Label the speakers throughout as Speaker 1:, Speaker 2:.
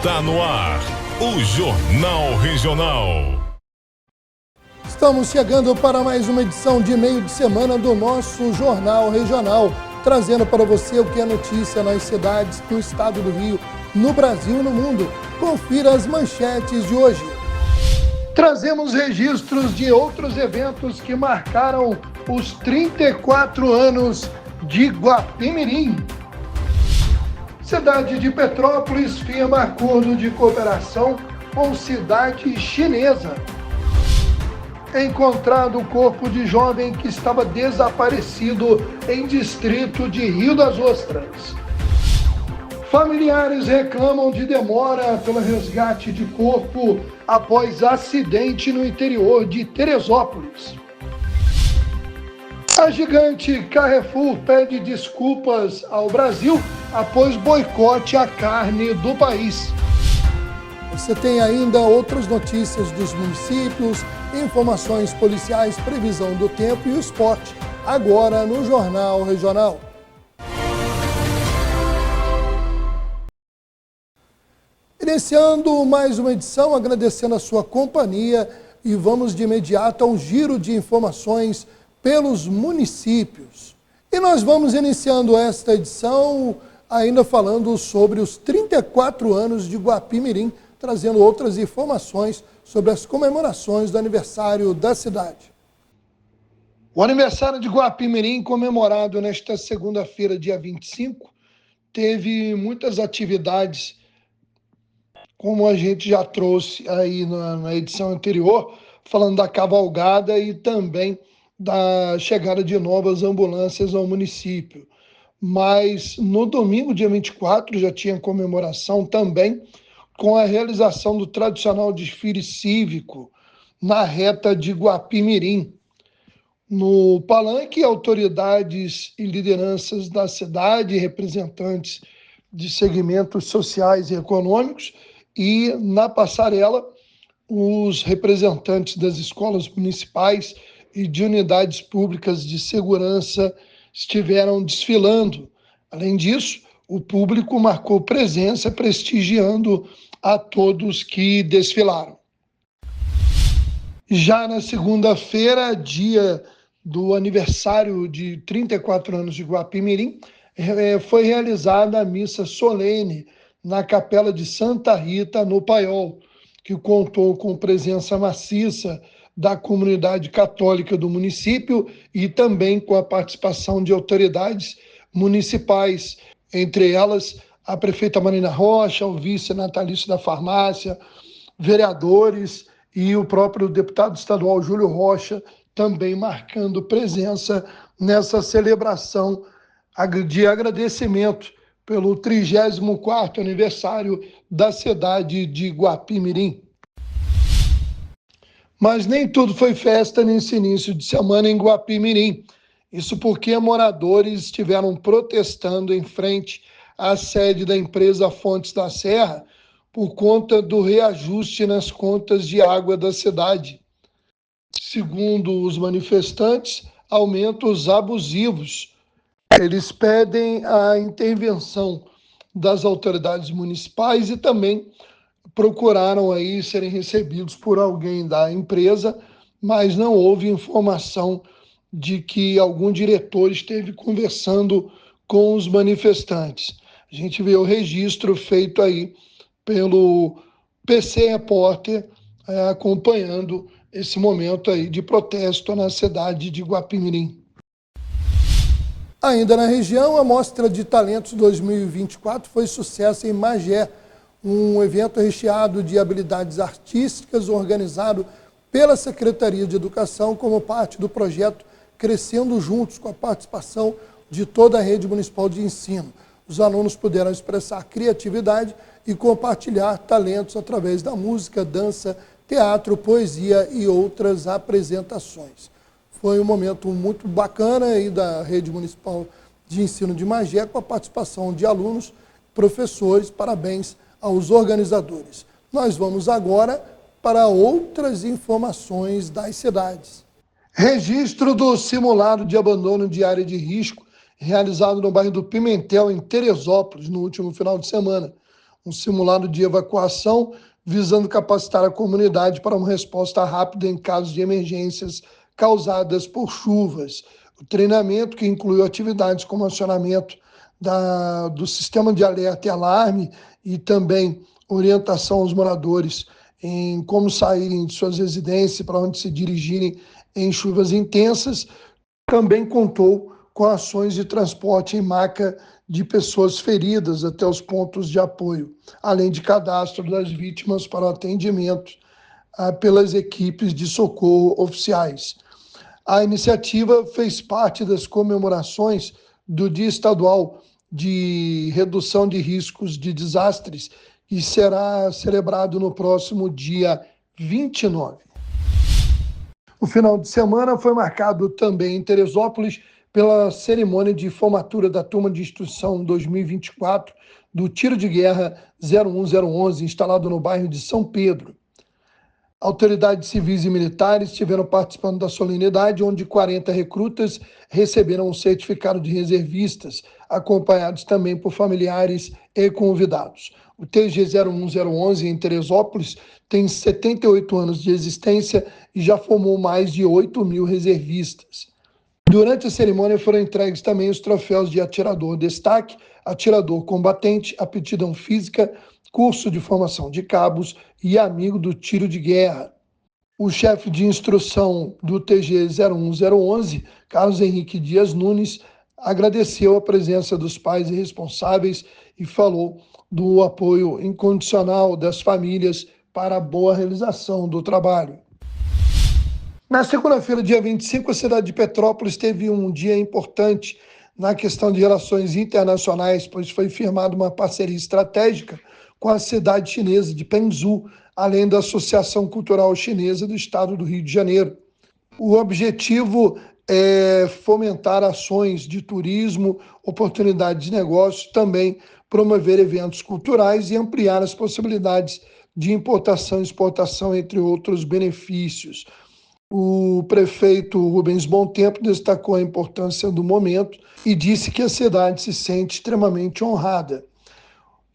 Speaker 1: Está no ar o Jornal Regional.
Speaker 2: Estamos chegando para mais uma edição de meio de semana do nosso Jornal Regional, trazendo para você o que é notícia nas cidades do estado do Rio, no Brasil e no mundo. Confira as manchetes de hoje. Trazemos registros de outros eventos que marcaram os 34 anos de Guapimirim. Cidade de Petrópolis firma acordo de cooperação com cidade chinesa. Encontrado o corpo de jovem que estava desaparecido em distrito de Rio das Ostras. Familiares reclamam de demora pelo resgate de corpo após acidente no interior de Teresópolis. A gigante Carrefour pede desculpas ao Brasil após boicote à carne do país. Você tem ainda outras notícias dos municípios, informações policiais, previsão do tempo e o esporte, agora no Jornal Regional. Iniciando mais uma edição, agradecendo a sua companhia e vamos de imediato a um giro de informações pelos municípios. E nós vamos iniciando esta edição ainda falando sobre os 34 anos de Guapimirim, trazendo outras informações sobre as comemorações do aniversário da cidade. O aniversário de Guapimirim, comemorado nesta segunda-feira, dia 25, teve muitas atividades, como a gente já trouxe aí na edição anterior, falando da cavalgada e também da chegada de novas ambulâncias ao município. Mas no domingo, dia 24, já tinha comemoração também com a realização do tradicional desfile cívico na reta de Guapimirim. No palanque, autoridades e lideranças da cidade, representantes de segmentos sociais e econômicos, e na passarela, os representantes das escolas municipais e de unidades públicas de segurança estiveram desfilando. Além disso, o público marcou presença, prestigiando a todos que desfilaram. Já na segunda-feira, dia do aniversário de 34 anos de Guapimirim, foi realizada a missa solene na Capela de Santa Rita, no Paiol, que contou com presença maciça da comunidade católica do município e também com a participação de autoridades municipais, entre elas a prefeita Marina Rocha, o vice natalício da farmácia, vereadores e o próprio deputado estadual Júlio Rocha, também marcando presença nessa celebração de agradecimento pelo 34º aniversário da cidade de Guapimirim. Mas nem tudo foi festa nesse início de semana em Guapimirim. Isso porque moradores estiveram protestando em frente à sede da empresa Fontes da Serra por conta do reajuste nas contas de água da cidade. Segundo os manifestantes, aumentos abusivos. Eles pedem a intervenção das autoridades municipais e também procuraram aí serem recebidos por alguém da empresa, mas não houve informação de que algum diretor esteve conversando com os manifestantes. A gente vê o registro feito aí pelo PC Repórter, acompanhando esse momento aí de protesto na cidade de Guapimirim. Ainda na região, a Mostra de Talentos 2024 foi sucesso em Magé, um evento recheado de habilidades artísticas organizado pela Secretaria de Educação como parte do projeto Crescendo Juntos, com a participação de toda a rede municipal de ensino. Os alunos puderam expressar criatividade e compartilhar talentos através da música, dança, teatro, poesia e outras apresentações. Foi um momento muito bacana aí da rede municipal de ensino de Magé, com a participação de alunos, professores. Parabéns aos organizadores. Nós vamos agora para outras informações das cidades. Registro do simulado de abandono de área de risco realizado no bairro do Pimentel, em Teresópolis, no último final de semana. um simulado de evacuação visando capacitar a comunidade para uma resposta rápida em casos de emergências causadas por chuvas. O treinamento, que incluiu atividades como acionamento do sistema de alerta e alarme e também orientação aos moradores em como saírem de suas residências, para onde se dirigirem em chuvas intensas, também contou com ações de transporte em maca de pessoas feridas até os pontos de apoio, além de cadastro das vítimas para o atendimento pelas equipes de socorro oficiais. A iniciativa fez parte das comemorações do Dia Estadual de Redução de Riscos de Desastres e será celebrado no próximo dia 29. O final de semana foi marcado também em Teresópolis pela cerimônia de formatura da turma de instrução 2024 do Tiro de Guerra 01011, instalado no bairro de São Pedro. Autoridades civis e militares estiveram participando da solenidade, onde 40 recrutas receberam um certificado de reservistas, acompanhados também por familiares e convidados. O TG 01011 em Teresópolis tem 78 anos de existência e já formou mais de 8.000 reservistas. Durante a cerimônia foram entregues também os troféus de atirador destaque, atirador combatente, aptidão física, curso de formação de cabos e amigo do tiro de guerra. O chefe de instrução do TG 01011, Carlos Henrique Dias Nunes, agradeceu a presença dos pais e responsáveis e falou do apoio incondicional das famílias para a boa realização do trabalho. Na segunda-feira, dia 25, a cidade de Petrópolis teve um dia importante na questão de relações internacionais, pois foi firmada uma parceria estratégica com a cidade chinesa de Pengzu, além da Associação Cultural Chinesa do Estado do Rio de Janeiro. O objetivo é fomentar ações de turismo, oportunidades de negócio, também promover eventos culturais e ampliar as possibilidades de importação e exportação, entre outros benefícios. O prefeito Rubens Bontempo destacou a importância do momento e disse que a cidade se sente extremamente honrada.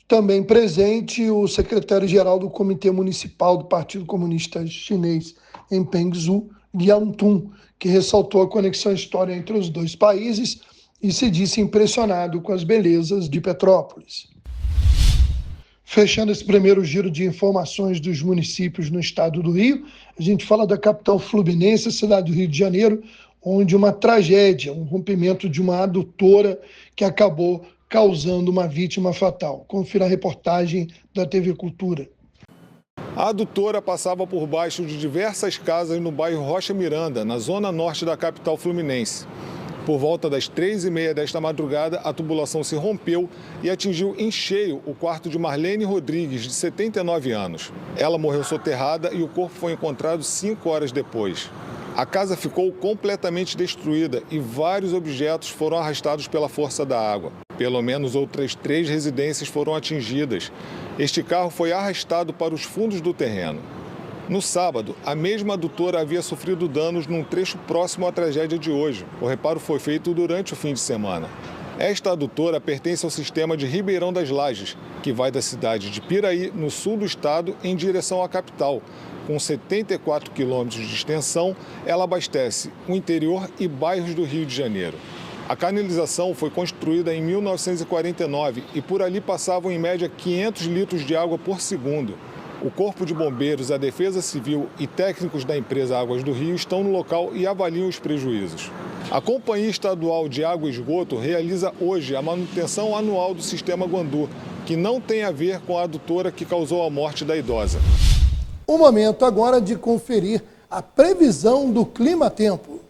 Speaker 2: Também presente o secretário-geral do Comitê Municipal do Partido Comunista Chinês em Pengzu, Liang Tun, que ressaltou a conexão histórica entre os dois países e se disse impressionado com as belezas de Petrópolis. Fechando esse primeiro giro de informações dos municípios no estado do Rio, a gente fala da capital fluminense, a cidade do Rio de Janeiro, onde uma tragédia, um rompimento de uma adutora que acabou causando uma vítima fatal. Confira a reportagem da TV Cultura.
Speaker 1: A adutora passava por baixo de diversas casas no bairro Rocha Miranda, na zona norte da capital fluminense. Por volta das 3h30 desta madrugada, a tubulação se rompeu e atingiu em cheio o quarto de Marlene Rodrigues, de 79 anos. Ela morreu soterrada e o corpo foi encontrado 5 horas depois. A casa ficou completamente destruída e vários objetos foram arrastados pela força da água. Pelo menos outras 3 residências foram atingidas. Este carro foi arrastado para os fundos do terreno. No sábado, a mesma adutora havia sofrido danos num trecho próximo à tragédia de hoje. O reparo foi feito durante o fim de semana. Esta adutora pertence ao sistema de Ribeirão das Lajes, que vai da cidade de Piraí, no sul do estado, em direção à capital. Com 74 quilômetros de extensão, ela abastece o interior e bairros do Rio de Janeiro. A canalização foi construída em 1949 e por ali passavam em média 500 litros de água por segundo. O Corpo de Bombeiros, a Defesa Civil e técnicos da empresa Águas do Rio estão no local e avaliam os prejuízos. A Companhia Estadual de Água e Esgoto realiza hoje a manutenção anual do sistema Guandu, que não tem a ver com a adutora que causou a morte da idosa.
Speaker 2: O momento agora de conferir a previsão do clima-tempo.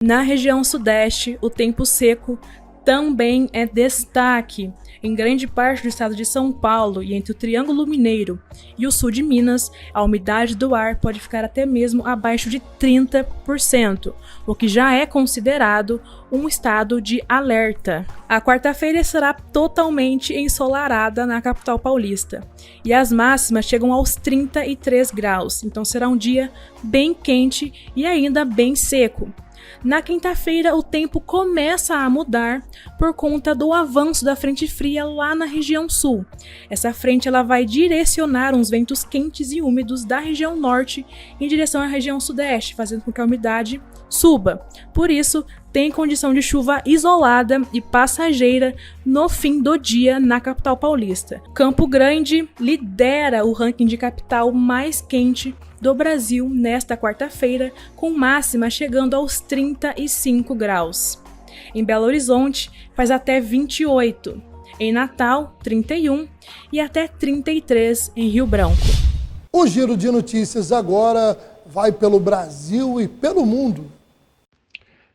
Speaker 3: Na região sudeste, o tempo seco Também é destaque em grande parte do estado de São Paulo e entre o Triângulo Mineiro e o sul de Minas, a umidade do ar pode ficar até mesmo abaixo de 30%, o que já é considerado um estado de alerta. A quarta-feira será totalmente ensolarada na capital paulista e as máximas chegam aos 33 graus, então será um dia bem quente e ainda bem seco. Na quinta-feira, o tempo começa a mudar por conta do avanço da frente fria lá na região sul. Essa frente ela vai direcionar uns ventos quentes e úmidos da região norte em direção à região sudeste, fazendo com que a umidade suba. Por isso, tem condição de chuva isolada e passageira no fim do dia na capital paulista. Campo Grande lidera o ranking de capital mais quente do Brasil nesta quarta-feira, com máxima chegando aos 35 graus. Em Belo Horizonte, faz até 28. Em Natal, 31 e até 33 em Rio Branco.
Speaker 2: O Giro de Notícias agora vai pelo Brasil e pelo mundo.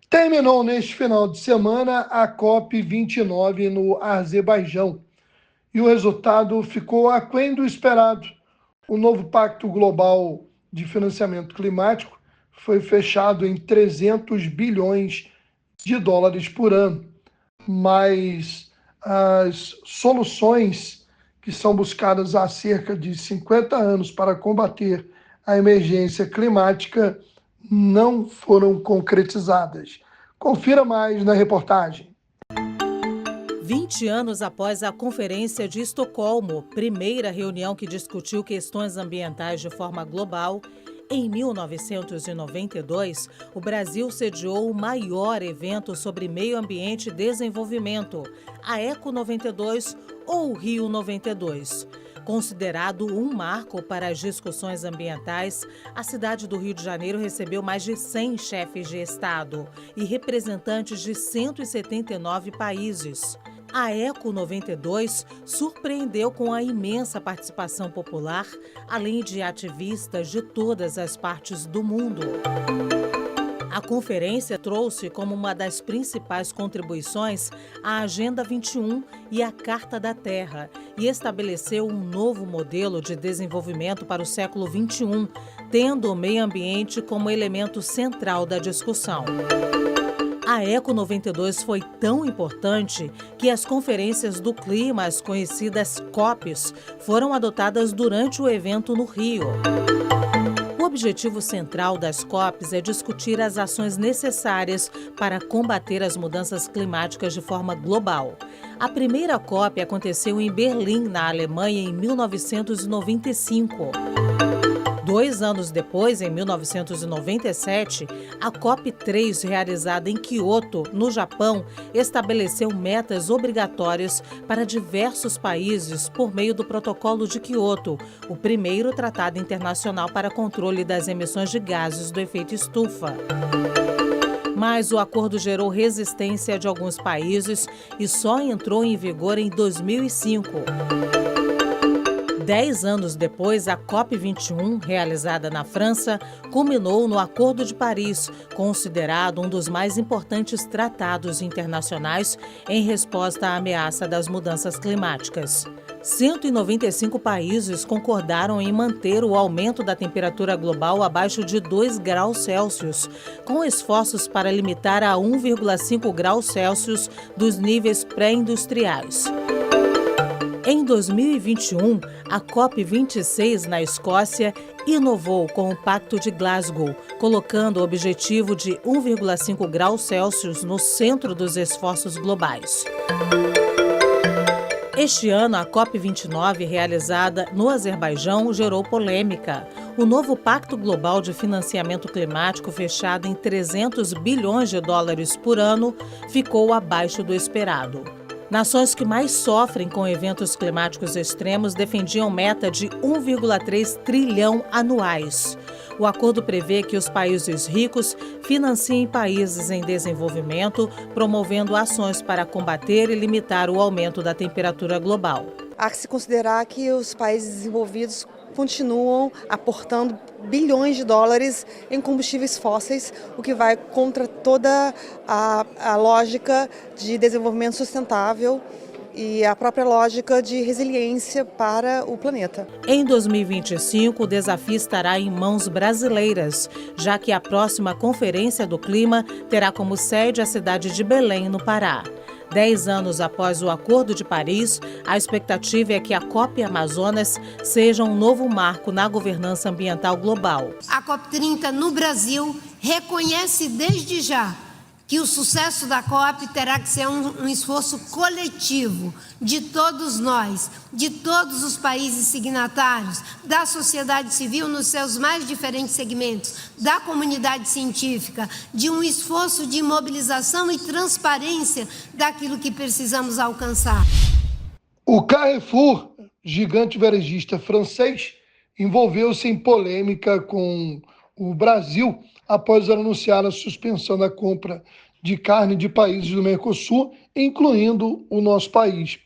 Speaker 2: Terminou neste final de semana a COP29 no Azerbaijão e o resultado ficou aquém do esperado. O novo Pacto Global de Financiamento Climático foi fechado em 300 bilhões de dólares por ano, mas as soluções que são buscadas há cerca de 50 anos para combater a emergência climática não foram concretizadas. Confira mais na reportagem.
Speaker 4: 20 anos após a Conferência de Estocolmo, primeira reunião que discutiu questões ambientais de forma global, em 1992, o Brasil sediou o maior evento sobre meio ambiente e desenvolvimento, a Eco 92 ou Rio 92. Considerado um marco para as discussões ambientais, a cidade do Rio de Janeiro recebeu mais de 100 chefes de Estado e representantes de 179 países. A Eco 92 surpreendeu com a imensa participação popular, além de ativistas de todas as partes do mundo. A conferência trouxe como uma das principais contribuições a Agenda 21 e a Carta da Terra e estabeleceu um novo modelo de desenvolvimento para o século XXI, tendo o meio ambiente como elemento central da discussão. A Eco 92 foi tão importante que as conferências do clima, as conhecidas COPs, foram adotadas durante o evento no Rio. O objetivo central das COPs é discutir as ações necessárias para combater as mudanças climáticas de forma global. A primeira COP aconteceu em Berlim, na Alemanha, em 1995. 2 anos depois, em 1997, a COP3, realizada em Kyoto, no Japão, estabeleceu metas obrigatórias para diversos países por meio do Protocolo de Kyoto, o primeiro tratado internacional para controle das emissões de gases do efeito estufa. Mas o acordo gerou resistência de alguns países e só entrou em vigor em 2005. 10 anos depois, a COP21, realizada na França, culminou no Acordo de Paris, considerado um dos mais importantes tratados internacionais em resposta à ameaça das mudanças climáticas. 195 países concordaram em manter o aumento da temperatura global abaixo de 2 graus Celsius, com esforços para limitar a 1,5 graus Celsius dos níveis pré-industriais. Em 2021, a COP26 na Escócia inovou com o Pacto de Glasgow, colocando o objetivo de 1,5 graus Celsius no centro dos esforços globais. Este ano, a COP29, realizada no Azerbaijão, gerou polêmica. O novo Pacto Global de Financiamento Climático, fechado em 300 bilhões de dólares por ano, ficou abaixo do esperado. Nações que mais sofrem com eventos climáticos extremos defendiam meta de 1,3 trilhão anuais. O acordo prevê que os países ricos financiem países em desenvolvimento, promovendo ações para combater e limitar o aumento da temperatura global.
Speaker 5: Há que se considerar que os países desenvolvidos continuam aportando bilhões de dólares em combustíveis fósseis, o que vai contra toda a lógica de desenvolvimento sustentável e a própria lógica de resiliência para o planeta.
Speaker 4: Em 2025, o desafio estará em mãos brasileiras, já que a próxima Conferência do Clima terá como sede a cidade de Belém, no Pará. 10 anos após o Acordo de Paris, a expectativa é que a COP Amazonas seja um novo marco na governança ambiental global.
Speaker 6: A COP30 no Brasil reconhece desde já que o sucesso da COP terá que ser um esforço coletivo de todos nós, de todos os países signatários, da sociedade civil nos seus mais diferentes segmentos, da comunidade científica, de um esforço de mobilização e transparência daquilo que precisamos alcançar.
Speaker 2: O Carrefour, gigante varejista francês, envolveu-se em polêmica com o Brasil após anunciar a suspensão da compra de carne de países do Mercosul, incluindo o nosso país.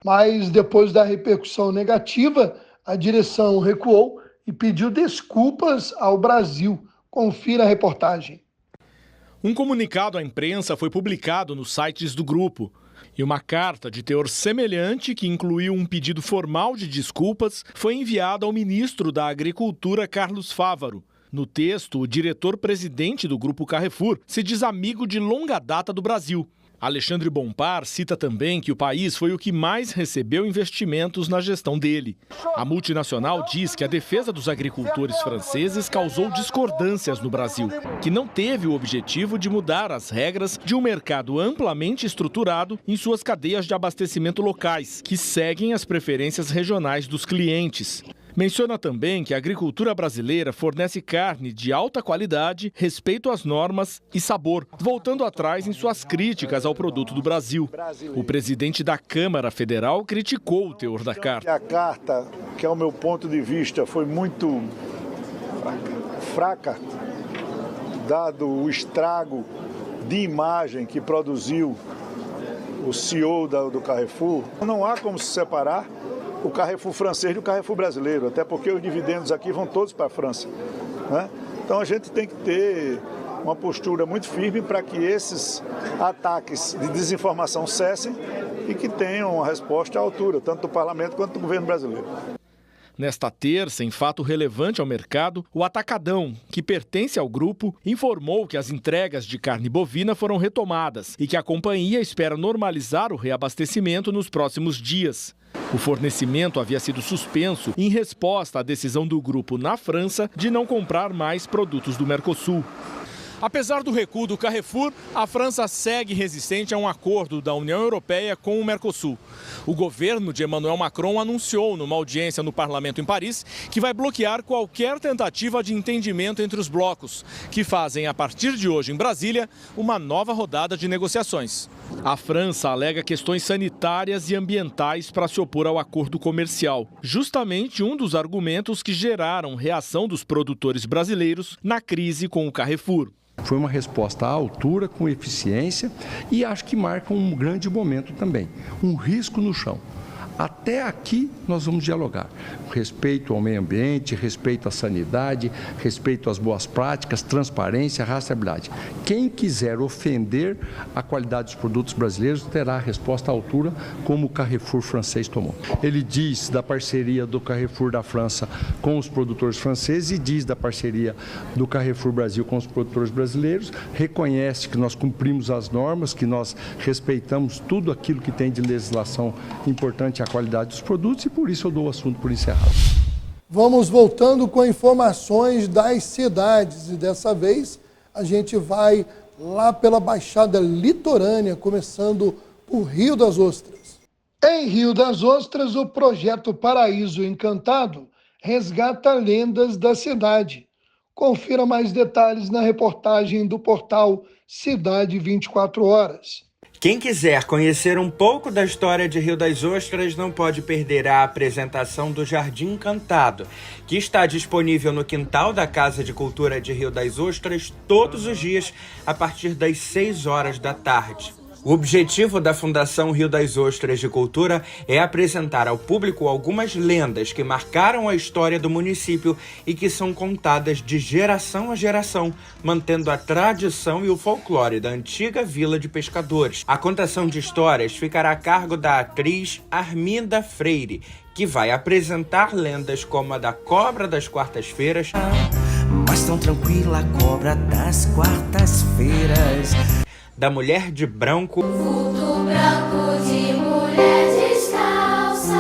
Speaker 2: Mas depois da repercussão negativa, a direção recuou e pediu desculpas ao Brasil. Confira a reportagem.
Speaker 7: Um comunicado à imprensa foi publicado nos sites do grupo. E uma carta de teor semelhante, que incluiu um pedido formal de desculpas, foi enviada ao ministro da Agricultura, Carlos Fávaro. No texto, o diretor-presidente do Grupo Carrefour se diz amigo de longa data do Brasil. Alexandre Bompard cita também que o país foi o que mais recebeu investimentos na gestão dele. A multinacional diz que a defesa dos agricultores franceses causou discordâncias no Brasil, que não teve o objetivo de mudar as regras de um mercado amplamente estruturado em suas cadeias de abastecimento locais, que seguem as preferências regionais dos clientes. Menciona também que a agricultura brasileira fornece carne de alta qualidade, respeito às normas e sabor, voltando atrás em suas críticas ao produto do Brasil. O presidente da Câmara Federal criticou o teor da carta.
Speaker 8: A carta, que ao meu ponto de vista foi muito fraca, dado o estrago de imagem que produziu o CEO do Carrefour, não há como se separar o Carrefour francês do Carrefour brasileiro, até porque os dividendos aqui vão todos para a França, né? Então a gente tem que ter uma postura muito firme para que esses ataques de desinformação cessem e que tenham uma resposta à altura, tanto do parlamento quanto do governo brasileiro.
Speaker 7: Nesta terça, em fato relevante ao mercado, o Atacadão, que pertence ao grupo, informou que as entregas de carne bovina foram retomadas e que a companhia espera normalizar o reabastecimento nos próximos dias. O fornecimento havia sido suspenso em resposta à decisão do grupo na França de não comprar mais produtos do Mercosul. Apesar do recuo do Carrefour, a França segue resistente a um acordo da União Europeia com o Mercosul. O governo de Emmanuel Macron anunciou numa audiência no parlamento em Paris que vai bloquear qualquer tentativa de entendimento entre os blocos, que fazem a partir de hoje em Brasília uma nova rodada de negociações. A França alega questões sanitárias e ambientais para se opor ao acordo comercial, justamente um dos argumentos que geraram reação dos produtores brasileiros na crise com o Carrefour.
Speaker 9: Foi uma resposta à altura, com eficiência e acho que marca um grande momento também, um risco no chão. Até aqui nós vamos dialogar. Respeito ao meio ambiente, respeito à sanidade, respeito às boas práticas, transparência, rastreabilidade. Quem quiser ofender a qualidade dos produtos brasileiros terá a resposta à altura, como o Carrefour francês tomou. Ele diz da parceria do Carrefour da França com os produtores franceses e diz da parceria do Carrefour Brasil com os produtores brasileiros, reconhece que nós cumprimos as normas, que nós respeitamos tudo aquilo que tem de legislação importante à qualidade dos produtos e por isso eu dou o assunto por encerrado.
Speaker 2: Vamos voltando com informações das cidades e dessa vez a gente vai lá pela Baixada Litorânea, começando por Rio das Ostras. Em Rio das Ostras, o projeto Paraíso Encantado resgata lendas da cidade. Confira mais detalhes na reportagem do portal Cidade 24 Horas.
Speaker 10: Quem quiser conhecer um pouco da história de Rio das Ostras não pode perder a apresentação do Jardim Encantado, que está disponível no quintal da Casa de Cultura de Rio das Ostras todos os dias a partir das 6 horas da tarde. O objetivo da Fundação Rio das Ostras de Cultura é apresentar ao público algumas lendas que marcaram a história do município e que são contadas de geração a geração, mantendo a tradição e o folclore da antiga vila de pescadores. A contação de histórias ficará a cargo da atriz Arminda Freire, que vai apresentar lendas como a da cobra das quartas-feiras,
Speaker 11: mas tão tranquila a cobra das quartas-feiras,
Speaker 10: da mulher de branco,
Speaker 12: vulto branco de mulher descalça,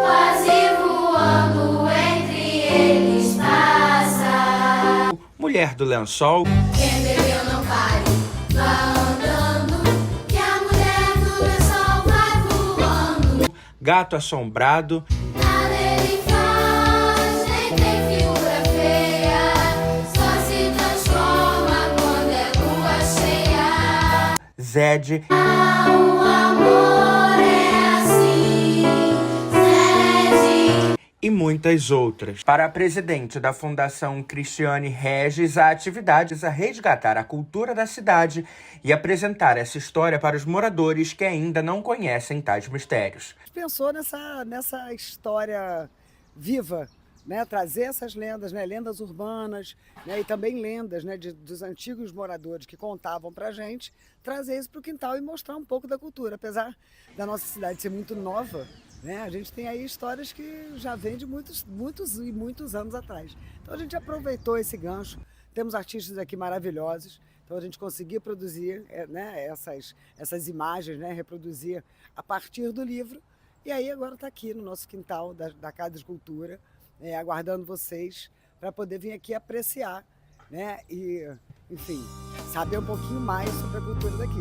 Speaker 12: quase voando entre eles passa.
Speaker 10: mulher do lençol,
Speaker 12: Quem bebeu não pare, vá andando, que a mulher do lençol vai voando.
Speaker 10: gato assombrado,
Speaker 12: Nada ele faz, nem tem figura feia, só se transforma quando é lua cheia.
Speaker 10: Zed,
Speaker 12: O amor é assim, Zed.
Speaker 10: e muitas outras. Para a presidente da Fundação Cristiane Regis, a atividade é resgatar a cultura da cidade e apresentar essa história para os moradores que ainda não conhecem tais mistérios.
Speaker 13: Pensou nessa história viva, né? Trazer essas lendas, né? Lendas urbanas, né? E também lendas, né? Dos antigos moradores que contavam pra gente, trazer isso para o quintal e mostrar um pouco da cultura. Apesar da nossa cidade ser muito nova, né? A gente tem aí histórias que já vêm de muitos anos atrás. Então a gente aproveitou esse gancho, temos artistas aqui maravilhosos, então a gente conseguia produzir, né? essas imagens, né? Reproduzir a partir do livro. E aí agora está aqui no nosso quintal da Casa de Cultura, aguardando vocês para poder vir aqui apreciar, né? E, enfim, saber um pouquinho mais sobre a cultura daqui.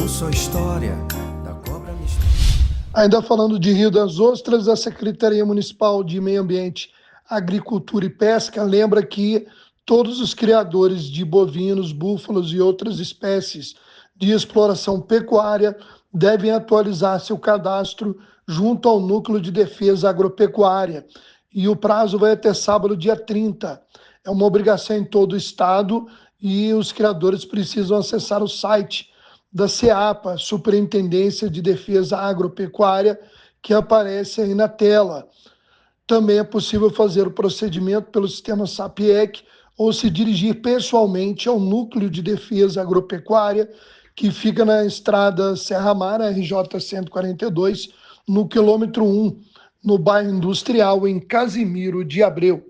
Speaker 11: ouça a história da cobra mistura.
Speaker 2: Ainda falando de Rio das Ostras, a Secretaria Municipal de Meio Ambiente, Agricultura e Pesca lembra que todos os criadores de bovinos, búfalos e outras espécies de exploração pecuária devem atualizar seu cadastro junto ao Núcleo de Defesa Agropecuária. E o prazo vai até sábado, dia 30. É uma obrigação em todo o estado e os criadores precisam acessar o site da SEAPA, Superintendência de Defesa Agropecuária, que aparece aí na tela. Também é possível fazer o procedimento pelo sistema SAPIEC ou se dirigir pessoalmente ao Núcleo de Defesa Agropecuária, que fica na estrada Serra Mar, RJ 142, no quilômetro 1, no bairro Industrial, em Casimiro de Abreu.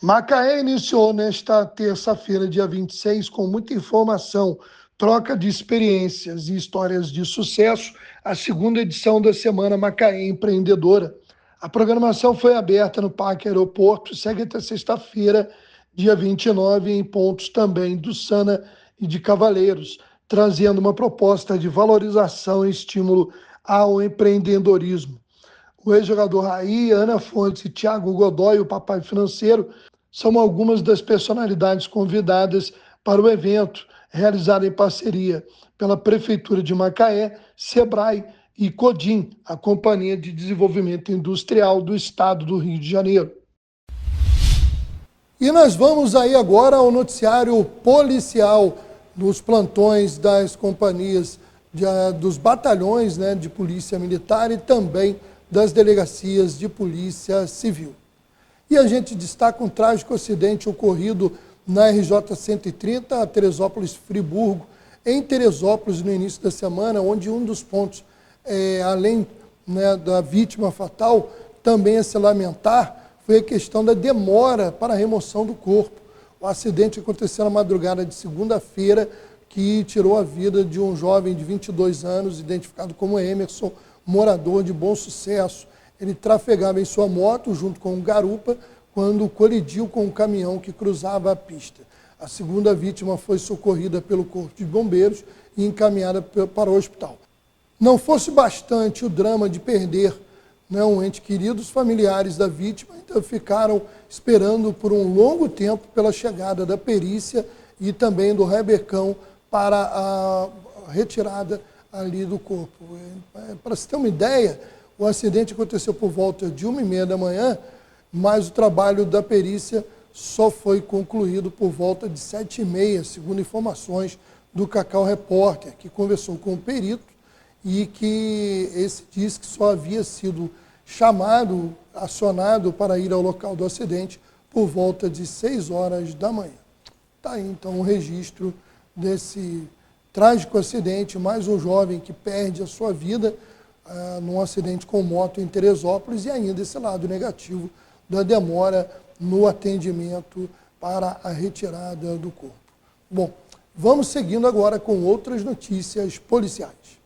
Speaker 2: Macaé iniciou nesta terça-feira, dia 26, com muita informação, troca de experiências e histórias de sucesso, a segunda edição da Semana Macaé Empreendedora. A programação foi aberta no Parque Aeroporto e segue até sexta-feira, dia 29, em pontos também do Sana e de Cavaleiros, trazendo uma proposta de valorização e estímulo ao empreendedorismo. O ex-jogador Raí, Ana Fontes e Thiago Godoy, o papai financeiro, são algumas das personalidades convidadas para o evento, realizado em parceria pela Prefeitura de Macaé, Sebrae e Codim, a Companhia de Desenvolvimento Industrial do Estado do Rio de Janeiro. E nós vamos aí agora ao noticiário policial, nos plantões das companhias, dos batalhões, né, de polícia militar e também das delegacias de polícia civil. E a gente destaca um trágico acidente ocorrido na RJ 130, a Teresópolis-Friburgo, em Teresópolis, no início da semana, onde um dos pontos, além, né, da vítima fatal, também a se lamentar, foi a questão da demora para a remoção do corpo. O acidente aconteceu na madrugada de segunda-feira, que tirou a vida de um jovem de 22 anos, identificado como Emerson, morador de Bom Sucesso. Ele trafegava em sua moto junto com um garupa quando colidiu com um caminhão que cruzava a pista. A segunda vítima foi socorrida pelo Corpo de Bombeiros e encaminhada para o hospital. Não fosse bastante o drama de perder, né, um ente querido, os familiares da vítima então ficaram esperando por um longo tempo pela chegada da perícia e também do Rebecão para retirada ali do corpo. Para se ter uma ideia, o acidente aconteceu por volta de 1h30 da manhã, mas o trabalho da perícia só foi concluído por volta de 7h30, segundo informações do Cacau Repórter, que conversou com o perito e que esse disse que só havia sido acionado para ir ao local do acidente por volta de 6 horas da manhã. Está aí, então, o registro desse trágico acidente, mais um jovem que perde a sua vida num acidente com moto em Teresópolis, e ainda esse lado negativo da demora no atendimento para a retirada do corpo. Bom, vamos seguindo agora com outras notícias policiais.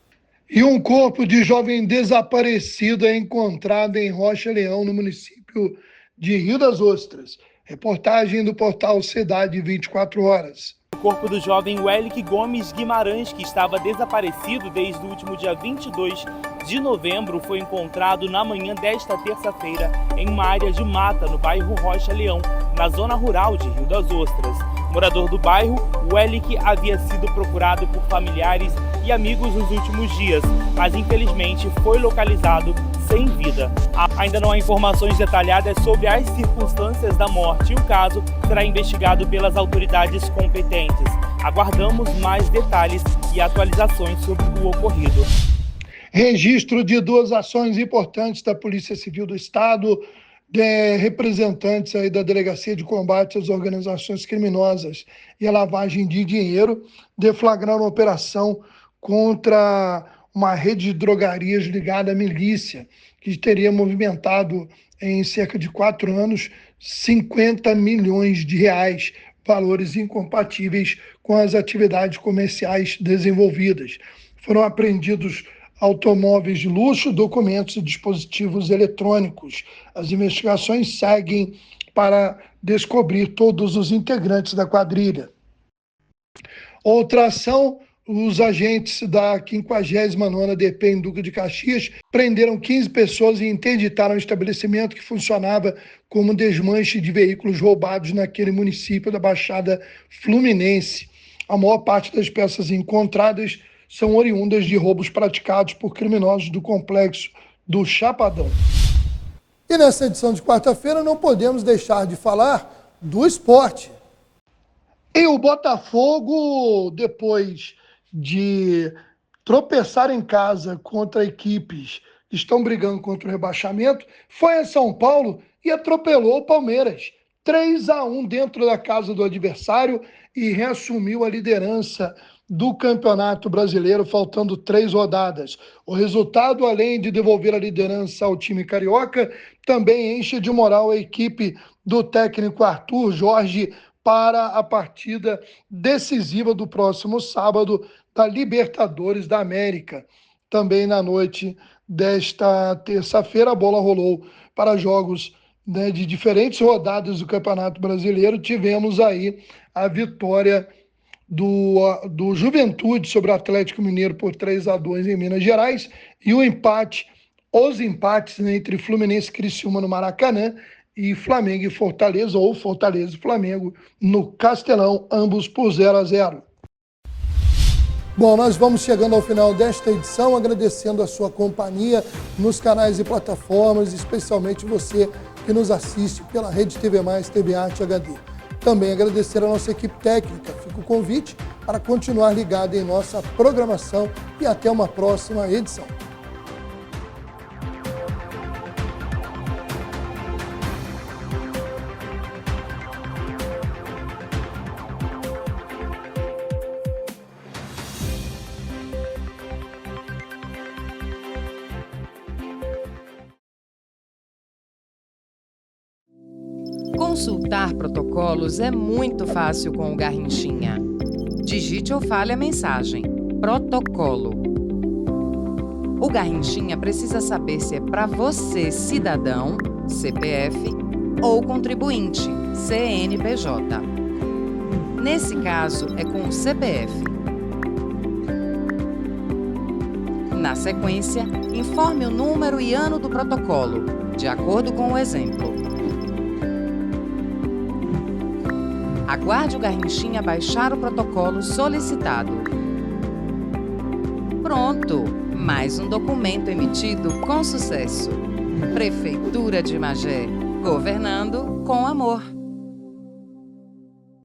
Speaker 2: E um corpo de jovem desaparecido é encontrado em Rocha Leão, no município de Rio das Ostras. Reportagem do portal Cidade 24 Horas.
Speaker 14: O corpo do jovem Welick Gomes Guimarães, que estava desaparecido desde o último dia 22 de novembro, foi encontrado na manhã desta terça-feira em uma área de mata no bairro Rocha Leão, na zona rural de Rio das Ostras. Morador do bairro, Welick havia sido procurado por familiares e amigos nos últimos dias, mas infelizmente foi localizado sem vida. Ainda não há informações detalhadas sobre as circunstâncias da morte e o caso será investigado pelas autoridades competentes. Aguardamos mais detalhes e atualizações sobre o ocorrido.
Speaker 2: Registro de 2 ações importantes da Polícia Civil do Estado, de representantes aí da Delegacia de Combate às Organizações Criminosas e à Lavagem de Dinheiro, deflagraram uma operação contra uma rede de drogarias ligada à milícia, que teria movimentado em cerca de 4 anos 50 milhões de reais, valores incompatíveis com as atividades comerciais desenvolvidas. Foram apreendidos automóveis de luxo, documentos e dispositivos eletrônicos. As investigações seguem para descobrir todos os integrantes da quadrilha. Outra ação, os agentes da 59ª DP em Duque de Caxias prenderam 15 pessoas e interditaram o estabelecimento que funcionava como desmanche de veículos roubados naquele município da Baixada Fluminense. A maior parte das peças encontradas são oriundas de roubos praticados por criminosos do complexo do Chapadão. E nessa edição de quarta-feira não podemos deixar de falar do esporte. E o Botafogo, depois de tropeçar em casa contra equipes que estão brigando contra o rebaixamento, foi a São Paulo e atropelou o Palmeiras. 3-1 dentro da casa do adversário e reassumiu a liderança do Campeonato Brasileiro, faltando 3 rodadas. O resultado, além de devolver a liderança ao time carioca, também enche de moral a equipe do técnico Arthur Jorge para a partida decisiva do próximo sábado da Libertadores da América. Também na noite desta terça-feira, a bola rolou para jogos de diferentes rodadas do Campeonato Brasileiro. Tivemos aí a vitória do Juventude sobre o Atlético Mineiro por 3-2 em Minas Gerais e os empates entre Fluminense e Criciúma no Maracanã e Flamengo e Fortaleza, ou Fortaleza e Flamengo no Castelão, ambos por 0-0. Bom, nós vamos chegando ao final desta edição, agradecendo a sua companhia nos canais e plataformas, especialmente você que nos assiste pela Rede TV+, TV Arte HD. Também agradecer a nossa equipe técnica. Fica o convite para continuar ligado em nossa programação e até uma próxima edição.
Speaker 15: Consultar protocolos é muito fácil com o Garrinchinha. Digite ou fale a mensagem protocolo. O Garrinchinha precisa saber se é para você, cidadão, CPF, ou contribuinte, CNPJ. Nesse caso, é com o CPF. Na sequência, informe o número e ano do protocolo, de acordo com o exemplo. Aguarde o Garrinchinha baixar o protocolo solicitado. Pronto! Mais um documento emitido com sucesso. Prefeitura de Magé. Governando com amor.